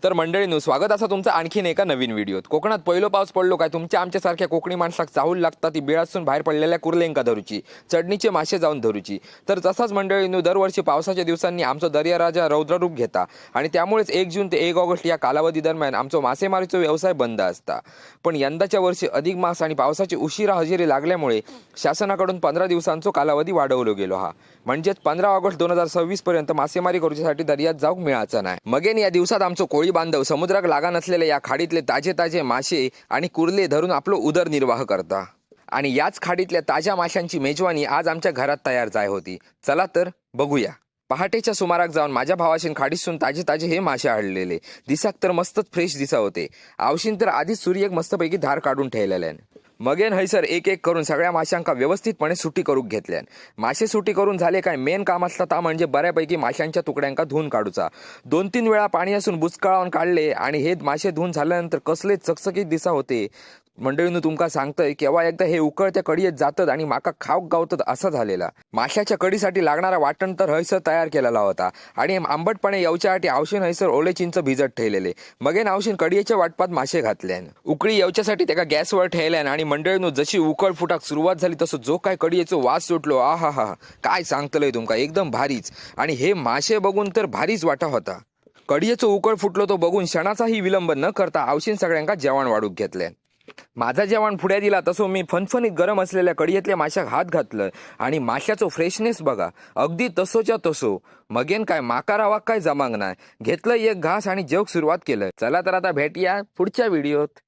तर मंडळींनो, स्वागत असा तुमचं आणखीन एका नवीन व्हिडिओत। कोकणात पहिलो पाऊस पडलो काय तुमच्या आमच्यासारख्या कोकणी माणसाक चाहूल लागतात ती बिळासून बाहेर पडलेल्या कुर्लेंका धरूची, चढणीचे मासे जाऊन धरूची। तर तसाच मंडळींनो, दरवर्षी पावसाच्या दिवसांनी आमचा दर्याराजा रौद्ररूप घेता आणि त्यामुळेच 1 जून ते 1 ऑगस्ट या कालावधी दरम्यान आमचा मासेमारीचा व्यवसाय बंद असता। पण यंदाच्या वर्षी अधिक मास आणि पावसाची उशिरा हजेरी लागल्यामुळे शासनाकडून 15 दिवसांचा कालावधी वाढवलो गेलो हा, म्हणजेच 15 ऑगस्ट 2026 पर्यंत मासेमारी करूच्यासाठी दर्यात जाऊक मिळायचं नाही। मगेन या दिवसात आमचं कोळी बांधव समुद्राक लागा नसलेल्या या खाडीतले ताजे ताजे मासे आणि कुर्ले धरून आपलो उदरनिर्वाह करता आणि याच खाडीतल्या ताज्या माशांची मेजवानी आज आमच्या घरात तयार जाय होती। चला तर बघूया। पहाटेच्या सुमाराक जाऊन माझ्या भावाशीन खाडीसून ताजे ताजे हे मासे आणलेले दिसाक तर मस्तच फ्रेश दिसा होते। आवशीन तर आधीच सूर्यक मस्तपैकी धार काढून ठेवलेल्यान। मगेन हैसर एक एक करून सगळ्या माशांका व्यवस्थितपणे सुटी करूक घेतल्यान। मासे सुटी करून झाले काय मेन काम असता ता म्हणजे बऱ्यापैकी माशांच्या तुकड्यांका धुवून काढूचा। 2-3 वेळा पाणी असून बुचकाळून काढले आणि हे मासे धुवून झाल्यानंतर कसले चकचकीत दिसा होते। मंडळींनो, तुमका सांगतोय केव्हा एकदा हे उकळत्या कढीत जातात आणि माका खाऊक गावतात असा झालेला। माशाच्या कढीसाठी लागणारा वाटण तर हैसर तयार केलेला होता आणि आंबटपणे येवच्यासाठी आवशीन हैसर ओले चिंच भिजत ठेवलेले। मगेन आवशीन कढीच्या वाटपात मासे घातल्यान, उकळी येवच्यासाठी त्याका गॅसवर ठेवल्यान आणि मंडळींनो, जशी उकळ फुटाक सुरुवात झाली तसं जो काय कढीयेचो वास सुटलो, आहा हा, काय सांगतलंय तुमका, एकदम भारीच। आणि हे मासे बघून तर भारीच वाटा होता। कढीयेचो उकळ फुटलो तो बघून क्षणाचाही विलंब न करता आवशीन सगळ्यांका जेवण वाढूक घेतल्यान। माझा जेवण पुढे दिला तसो मी फणफणीत गरम असलेल्या कढईतल्या माशाक हात घातलं आणि माशाचो फ्रेशनेस बघा, अगदी तसोच्या तसो। मगेन काय माकारावाक काय जमांग नाही, घेतलं एक घास आणि जेवक सुरुवात केलं। चला तर आता भेटूया पुढच्या व्हिडिओत।